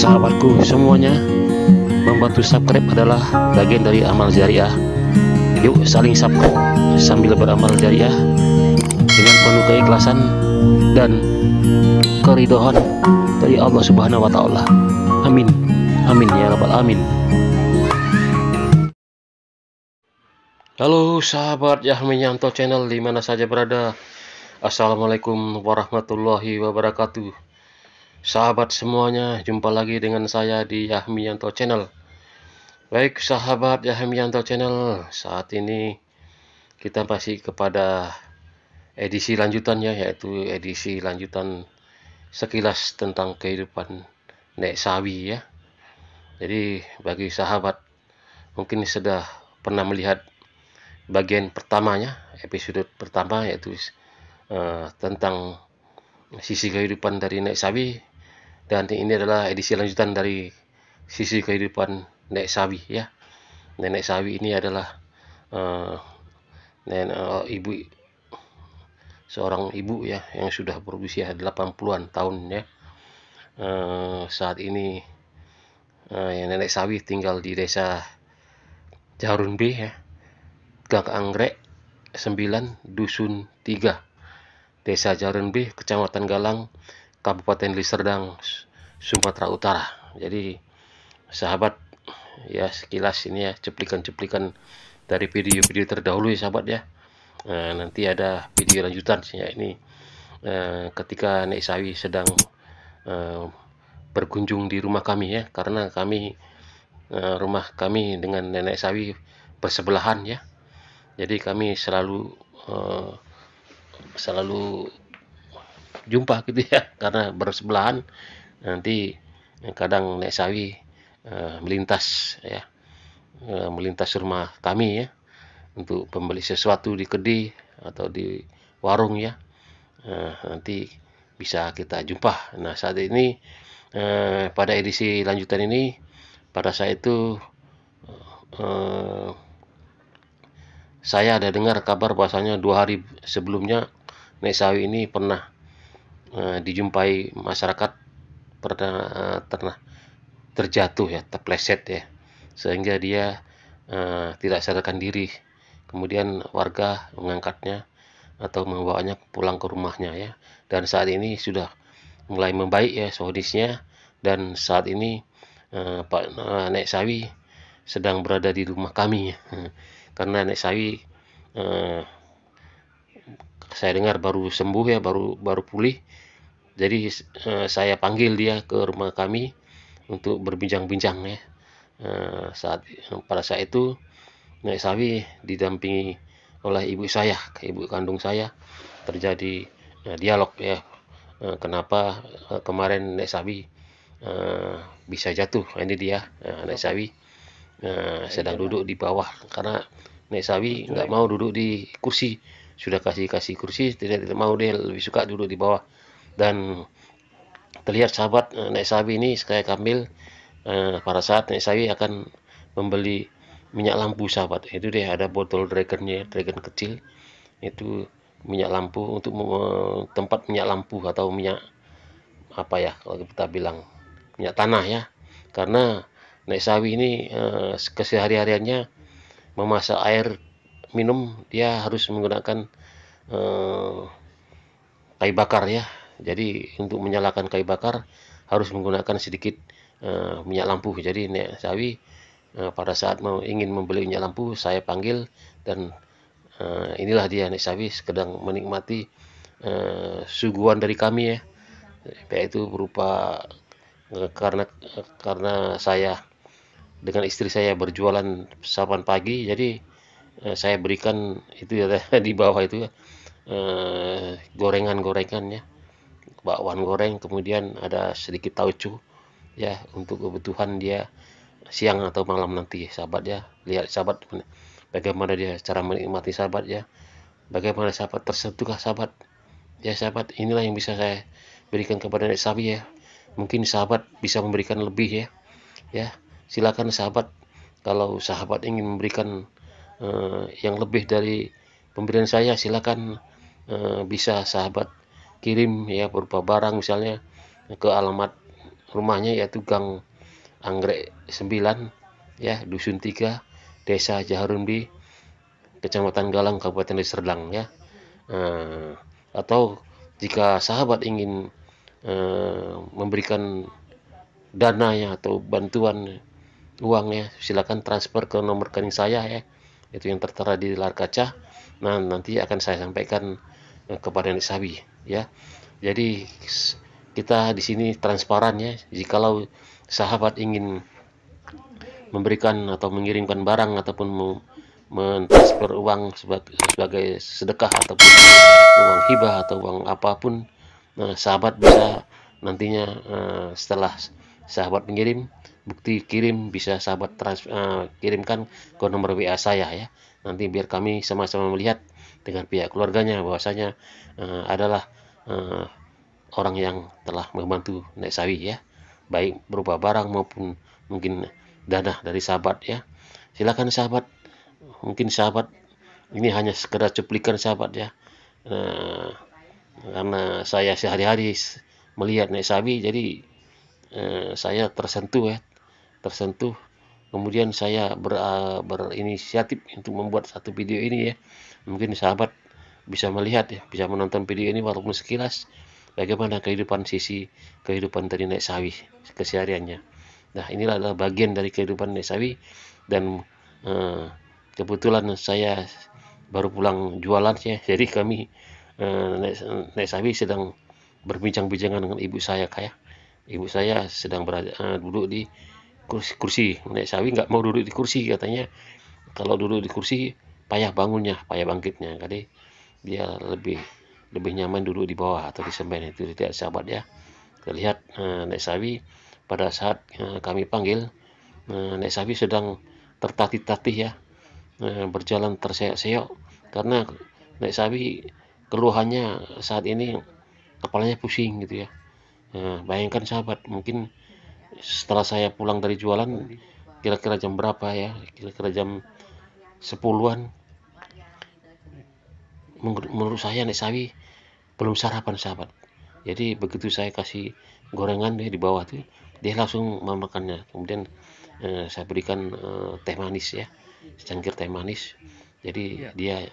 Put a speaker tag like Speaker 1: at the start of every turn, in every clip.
Speaker 1: sahabatku semuanya, membantu subscribe adalah bagian dari amal jariah. Yuk saling subscribe sambil beramal jariah dengan penuh keikhlasan dan keridhaan dari Allah Subhanahu wa Ta'ala. Amin, amin ya rabbal alamin. Halo sahabat Yahmiyanto Channel di mana saja berada. Assalamualaikum warahmatullahi wabarakatuh. Sahabat semuanya, jumpa lagi dengan saya di Yahmiyanto Channel. Baik sahabat Yahmiyanto Channel, saat ini kita masih kepada edisi lanjutannya, yaitu edisi lanjutan sekilas tentang kehidupan Nek Sawi ya. Jadi bagi sahabat mungkin sudah pernah melihat bagian pertamanya, episode pertama, yaitu tentang sisi kehidupan dari Nek Sawi. Dan ini adalah edisi lanjutan dari sisi kehidupan Nek Sawi ya. Nenek Sawi ini adalah ibu, seorang ibu ya yang sudah berusia 80-an tahun ya. Saat ini Nenek Sawi tinggal di desa Jarun B ya, Gang Anggrek 9 Dusun 3, Desa Jarun B, Kecamatan Galang, Kabupaten Deli Serdang, Sumatera Utara. Jadi sahabat ya, sekilas ini ya cuplikan-cuplikan dari video-video terdahulu ya sahabat ya. Nanti ada video lanjutan ya, ini ketika Nek Sawi sedang berkunjung di rumah kami ya, karena kami rumah kami dengan Nenek Sawi bersebelahan ya. Jadi kami selalu jumpa gitu ya, karena bersebelahan. Nanti kadang Nek Sawi melintas ya, melintas rumah kami ya untuk membeli sesuatu di kedai atau di warung ya. Nanti bisa kita jumpa. Nah saat ini pada edisi lanjutan ini, pada saat itu saya ada dengar kabar bahwasanya 2 hari sebelumnya Nek Sawi ini pernah dijumpai masyarakat pernah terjatuh ya, terpleset ya, sehingga dia tidak sadarkan diri. Kemudian warga mengangkatnya atau membawanya pulang ke rumahnya ya. Dan saat ini sudah mulai membaik ya kondisinya, dan saat ini Nek Sawi sedang berada di rumah kami ya. Karena Nek Sawi saya dengar baru sembuh ya, baru pulih. Jadi saya panggil dia ke rumah kami untuk berbincang-bincang ya. Pada saat itu Nek Sawi didampingi oleh ibu saya, ibu kandung saya. Terjadi dialog ya, kenapa kemarin Nek Sawi bisa jatuh. Ini dia Nek Sawi sedang duduk di bawah, karena Nek Sawi nggak mau duduk di kursi. Sudah kasih kursi, tidak mau, dia lebih suka duduk di bawah. Dan terlihat sahabat, Nek Sawi ini saya ambil pada saat Nek Sawi akan membeli minyak lampu sahabat. Itu dia ada botol dragonnya, dragon kecil, itu minyak lampu untuk tempat minyak lampu atau minyak apa ya kalau kita bilang, minyak tanah ya. Karena Nek Sawi ini kesehari-hariannya memasak air minum, dia harus menggunakan kayu bakar ya. Jadi untuk menyalakan kayu bakar harus menggunakan sedikit minyak lampu. Jadi Nek Sawi pada saat ingin membeli minyak lampu, saya panggil, dan inilah dia Nek Sawi sedang menikmati suguhan dari kami ya, yaitu berupa karena saya dengan istri saya berjualan saban pagi, jadi saya berikan itu ya di bawah itu ya, gorengan-gorengannya, bakwan goreng, kemudian ada sedikit tauco ya untuk kebutuhan dia siang atau malam nanti sahabat ya. Lihat sahabat bagaimana dia cara menikmati sahabat ya, bagaimana sahabat tersentuhkah sahabat ya. Sahabat, inilah yang bisa saya berikan kepada Nek Sawi ya. Mungkin sahabat bisa memberikan lebih ya. Silakan sahabat, kalau sahabat ingin memberikan yang lebih dari pemberian saya, silakan bisa sahabat kirim ya berupa barang misalnya ke alamat rumahnya yaitu Gang Anggrek 9 ya, Dusun 3, Desa Jaharumdi, Kecamatan Galang, Kabupaten Deli Serdang ya. Atau jika sahabat ingin memberikan dana ya atau bantuan uang ya, silakan transfer ke nomor rekening saya ya, itu yang tertera di layar kaca. Nah, nanti akan saya sampaikan kepada Nek Sabi ya. Jadi kita di sini transparan ya. Jikalau sahabat ingin memberikan atau mengirimkan barang ataupun mentransfer uang sebagai sedekah ataupun uang hibah atau uang apapun, sahabat bisa nantinya setelah sahabat mengirim bukti kirim bisa sahabat kirimkan ke nomor WA saya ya. Nanti biar kami sama-sama melihat dengan pihak keluarganya bahwasanya adalah orang yang telah membantu Nek Sawi ya, baik berupa barang maupun mungkin dana dari sahabat ya. Silakan sahabat, mungkin sahabat ini hanya sekedar cuplikan sahabat ya, karena saya sehari-hari melihat Nek Sawi, jadi saya tersentuh ya, tersentuh. Kemudian saya berinisiatif untuk membuat satu video ini ya. Mungkin sahabat bisa melihat ya, bisa menonton video ini walaupun sekilas bagaimana kehidupan dari Nek Sawi kesehariannya. Nah, inilah adalah bagian dari kehidupan Nek Sawi, dan kebetulan saya baru pulang jualan ya, jadi kami Nek Sawi sedang berbincang-bincang dengan ibu saya kayak. Ibu saya sedang duduk di kursi. Nek Sawi nggak mau duduk di kursi, katanya kalau duduk di kursi payah bangunnya, payah bangkitnya. Jadi dia lebih nyaman duduk di bawah atau di semen. Itu tidak sahabat ya. Terlihat Nek Sawi pada saat kami panggil, Nek Sawi sedang tertatih-tatih ya, berjalan terseok-seok karena Nek Sawi keluhannya saat ini kepalanya pusing gitu ya. Bayangkan sahabat, mungkin setelah saya pulang dari jualan kira-kira jam berapa ya, kira-kira jam 10-an, menurut saya Nek Sawi belum sarapan sahabat. Jadi begitu saya kasih gorengan dia di bawah tuh, dia langsung memakannya. Kemudian saya berikan teh manis ya, secangkir teh manis. Jadi dia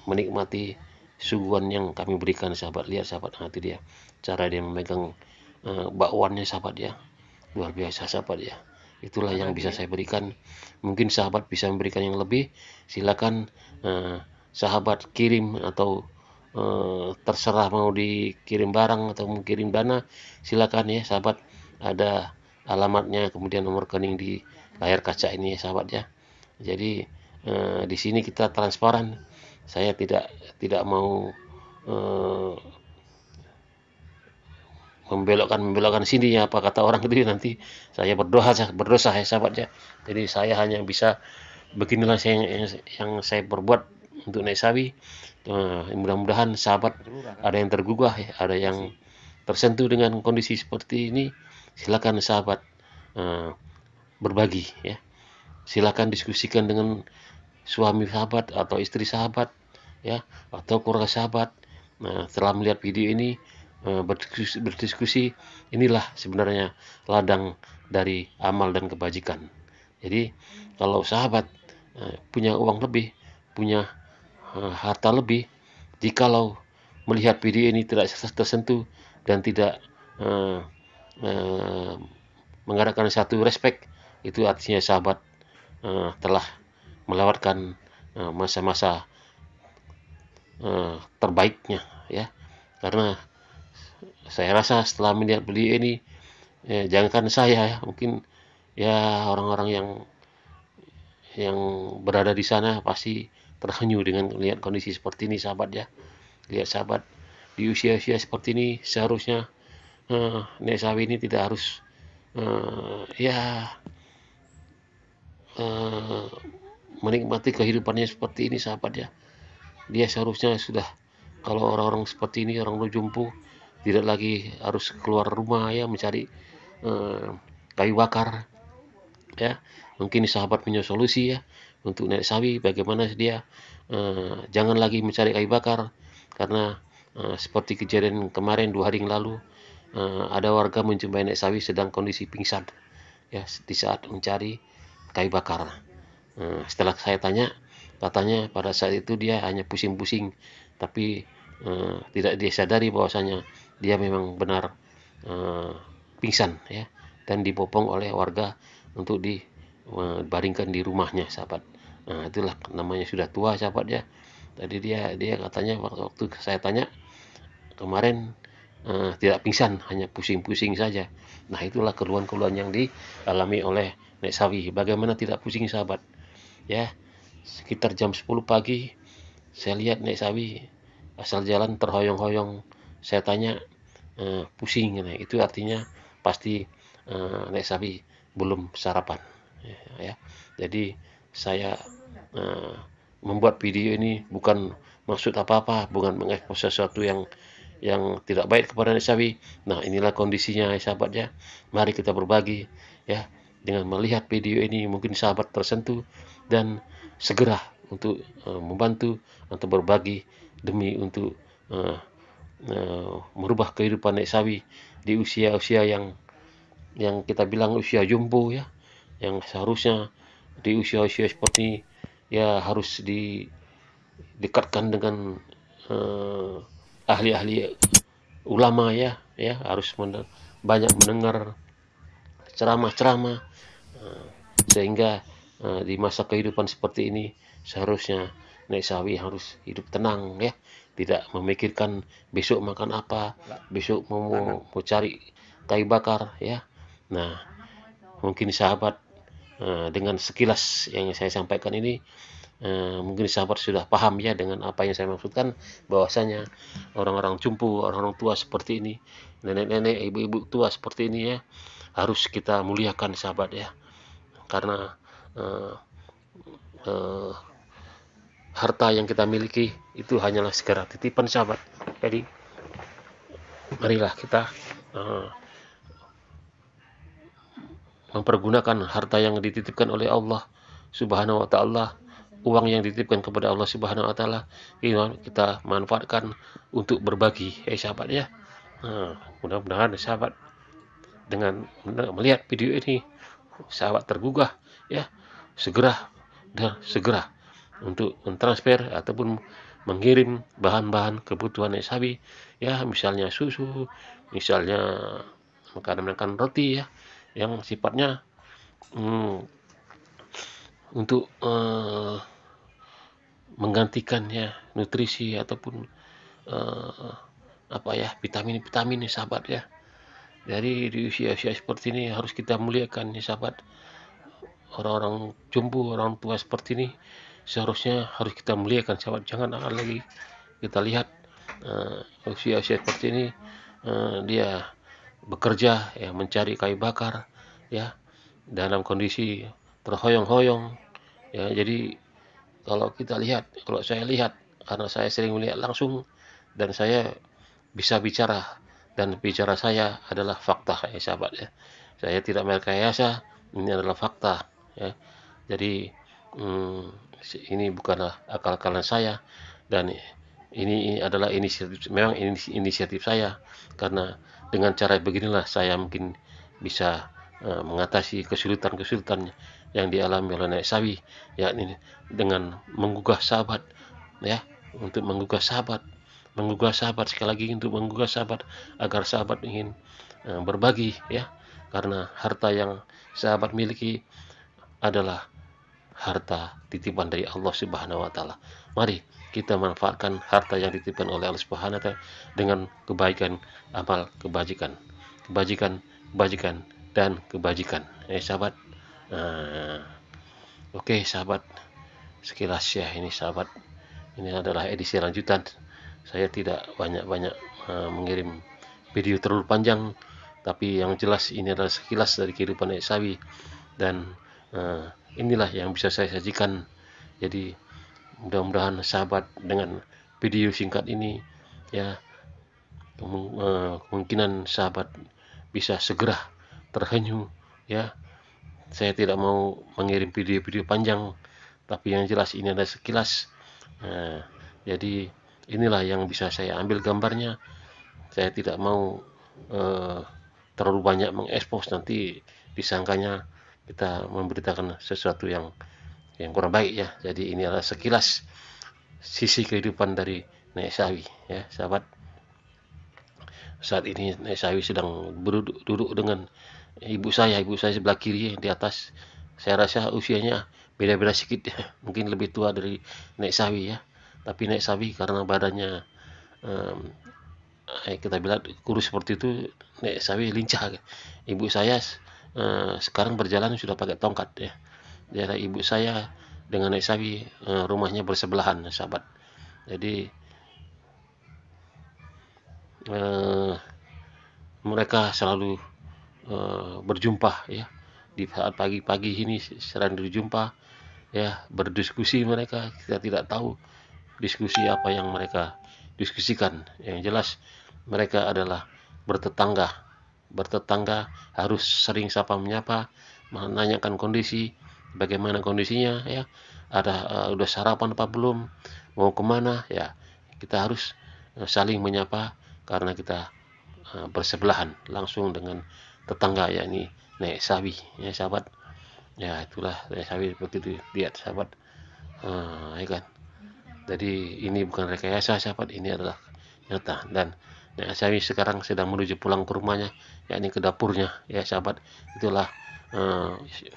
Speaker 1: menikmati suguhan yang kami berikan sahabat. Lihat sahabat, itu dia cara dia memegang bakwannya sahabat ya, luar biasa sahabat ya. Itulah yang bisa saya berikan. Mungkin sahabat bisa memberikan yang lebih, silakan sahabat kirim atau terserah mau dikirim barang atau mau kirim dana, silakan ya sahabat. Ada alamatnya, kemudian nomor rekening di layar kaca ini ya sahabat ya. Jadi di sini kita transparan. Saya tidak mau membelokkan sini ya, apa kata orang itu nanti saya berdosa ya sahabat ya. Jadi saya hanya bisa beginilah yang saya perbuat untuk Nek Sawi. Mudah-mudahan sahabat ada yang tergugah ya, ada yang tersentuh dengan kondisi seperti ini. Silakan sahabat berbagi ya, silakan diskusikan dengan suami sahabat atau istri sahabat ya, atau keluarga sahabat. Nah, setelah melihat video ini berdiskusi, inilah sebenarnya ladang dari amal dan kebajikan. Jadi kalau sahabat punya uang lebih, punya harta lebih, jikalau melihat video ini tidak tersentuh dan tidak mengadakan satu respect, itu artinya sahabat telah melewatkan masa-masa terbaiknya ya. Karena saya rasa setelah melihat beliau ini, jangankan saya ya, mungkin ya orang-orang yang berada di sana pasti terhanyut dengan melihat kondisi seperti ini sahabat ya. Lihat sahabat, di usia-usia seperti ini seharusnya Nek Sawi ini tidak harus menikmati kehidupannya seperti ini sahabat ya. Dia seharusnya sudah, kalau orang-orang seperti ini, orang jumpu, tidak lagi harus keluar rumah ya mencari kayu bakar ya. Mungkin sahabat punya solusi ya untuk Nek Sawi, bagaimana dia jangan lagi mencari kayu bakar, karena seperti kejadian kemarin 2 hari yang lalu, ada warga menjumpai Nek Sawi sedang kondisi pingsan ya di saat mencari kayu bakar. Setelah saya tanya, katanya pada saat itu dia hanya pusing-pusing, tapi tidak disadari bahwasanya dia memang benar pingsan ya, dan dibopong oleh warga untuk dibaringkan di rumahnya, sahabat. Nah, itulah namanya sudah tua, sahabat ya. Tadi dia katanya waktu saya tanya kemarin tidak pingsan, hanya pusing-pusing saja. Nah, itulah keluhan-keluhan yang dialami oleh Nek Sawi. Bagaimana tidak pusing, sahabat? Ya, sekitar jam 10 pagi saya lihat Nek Sawi asal jalan terhoyong-hoyong. Saya tanya pusing, nah, itu artinya pasti Nek Sawi belum sarapan ya. Jadi saya membuat video ini bukan maksud apa-apa, bukan mengekspos sesuatu yang tidak baik kepada Nek Sawi. Nah, inilah kondisinya, sahabat ya. Mari kita berbagi ya. Dengan melihat video ini mungkin sahabat tersentuh dan segera untuk membantu atau berbagi demi untuk merubah kehidupan Nek Sawi di usia-usia yang kita bilang usia jumbo ya, yang seharusnya di usia-usia seperti ini ya harus didekatkan dengan ahli-ahli ulama ya, harus banyak mendengar ceramah-ceramah sehingga di masa kehidupan seperti ini seharusnya Nek Sawi harus hidup tenang ya, tidak memikirkan besok makan apa, besok mau cari kayu bakar ya. Nah, mungkin sahabat dengan sekilas yang saya sampaikan ini mungkin sahabat sudah paham ya dengan apa yang saya maksudkan, bahwasanya orang-orang jumbo, orang-orang tua seperti ini, nenek-nenek, ibu-ibu tua seperti ini ya, harus kita muliakan, sahabat ya, karena harta yang kita miliki itu hanyalah segera titipan, sahabat. Jadi marilah kita mempergunakan harta yang dititipkan oleh Allah Subhanahu wa taala, uang yang dititipkan kepada Allah Subhanahu wa taala, kita manfaatkan untuk berbagi sahabat ya. Mudah-mudahan sahabat dengan melihat video ini sahabat tergugah ya, segera untuk mentransfer ataupun mengirim bahan-bahan kebutuhan Nek Sawi ya, misalnya susu, misalnya makan roti ya, yang sifatnya untuk menggantikan ya nutrisi ataupun vitamin-vitamin nih, sahabat ya. Jadi di usia-usia seperti ini harus kita muliakan nih, sahabat. Orang-orang jumbo, orang tua seperti ini seharusnya harus kita muliakan, sahabat. Jangan lagi kita lihat usia-usia seperti ini dia bekerja ya, mencari kayu bakar ya, dalam kondisi terhoyong-hoyong ya. Jadi kalau saya lihat karena saya sering melihat langsung dan saya bisa bicara, dan bicara saya adalah fakta ya, sahabat ya. Saya tidak merekayasa, ini adalah fakta ya. Jadi ini bukanlah akal-akalan saya, dan ini adalah inisiatif saya, karena dengan cara beginilah saya mungkin bisa mengatasi kesulitan-kesulitan yang dialami oleh Nek Sawi ya, ini dengan menggugah sahabat ya, untuk menggugah sahabat sekali lagi, untuk menggugah sahabat agar sahabat ingin berbagi ya, karena harta yang sahabat miliki adalah harta titipan dari Allah Subhanahu wa taala. Mari kita manfaatkan harta yang dititipkan oleh Allah Subhanahu wa taala dengan kebaikan, amal kebajikan, dan kebajikan. Sahabat. Oke, sahabat. Sekilas ya ini, sahabat. Ini adalah edisi lanjutan. Saya tidak banyak-banyak mengirim video terlalu panjang, tapi yang jelas ini adalah sekilas dari kehidupan Nek Sawi, dan inilah yang bisa saya sajikan. Jadi mudah-mudahan sahabat dengan video singkat ini ya, kemungkinan sahabat bisa segera terhanyut ya. Saya tidak mau mengirim video-video panjang, tapi yang jelas ini adalah sekilas. Jadi inilah yang bisa saya ambil gambarnya. Saya tidak mau eh, terlalu banyak mengekspos, nanti disangkanya kita memberitakan sesuatu yang kurang baik ya. Jadi ini adalah sekilas sisi kehidupan dari Nek Sawi ya sahabat. Saat ini Nek Sawi sedang duduk dengan ibu saya sebelah kiri di atas. Saya rasa usianya beda-beda sedikit ya. Mungkin lebih tua dari Nek Sawi ya. Tapi Nek Sawi karena badannya kita bilang kurus seperti itu, Nek Sawi lincah. Ibu saya sekarang berjalan sudah pakai tongkat ya. Jadi ibu saya dengan Nek Sawi rumahnya bersebelahan sahabat. Jadi mereka selalu berjumpa ya di saat pagi-pagi ini, sering berjumpa ya, berdiskusi mereka. Kita tidak tahu diskusi apa yang mereka diskusikan. Yang jelas mereka adalah bertetangga harus sering sapa menyapa, menanyakan kondisi, bagaimana kondisinya ya, ada udah sarapan apa belum, mau kemana ya. Kita harus saling menyapa karena kita bersebelahan langsung dengan tetangga, yakni Nek Sawi ya sahabat. Ya itulah Nek Sawi begitu, lihat sahabat. Ya kan. Jadi ini bukan rekayasa sahabat, ini adalah nyata. Dan Nek Sawi sekarang sedang menuju pulang ke rumahnya, yakni ke dapurnya ya sahabat. Itulah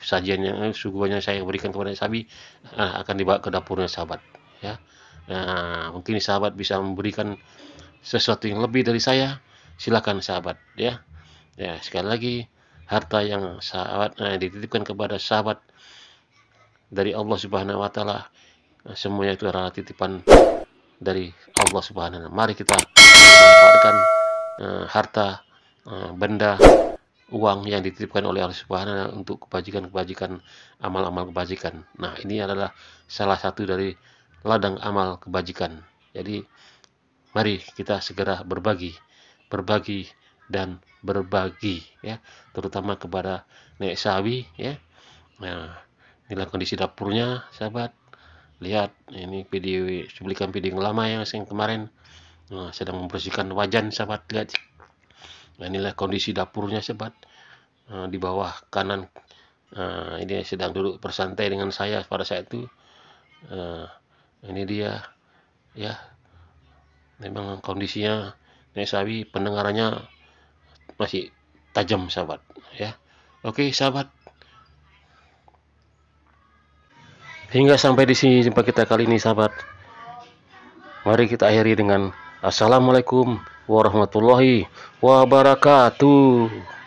Speaker 1: sajian yang suguhannya saya berikan kepada Nek Sawi akan dibawa ke dapurnya sahabat ya. Nah, mungkin sahabat bisa memberikan sesuatu yang lebih dari saya, silakan sahabat ya. Ya, sekali lagi, harta yang sahabat dititipkan kepada sahabat dari Allah Subhanahu wa taala, semuanya itu adalah titipan dari Allah Subhanahu wa taala. Mari kita manfaatkan harta, benda, uang yang dititipkan oleh Allah Subhanahu wa taala untuk kebajikan-kebajikan, amal-amal kebajikan. Nah, ini adalah salah satu dari ladang amal kebajikan. Jadi mari kita segera berbagi dan berbagi ya, terutama kepada Nek Sawi ya. Nah, inilah kondisi dapurnya sahabat. Lihat ini cuplikan video yang lama yang kemarin. Sedang membersihkan wajan sahabat, lihat. Nah, inilah kondisi dapurnya sahabat. Di bawah kanan ini sedang duduk bersantai dengan saya pada saat itu. Ini dia ya, memang kondisinya Nek Sawi pendengarannya masih tajam sahabat ya. Oke sahabat, hingga sampai di sini jumpa kita kali ini sahabat. Mari kita akhiri dengan assalamualaikum warahmatullahi wabarakatuh.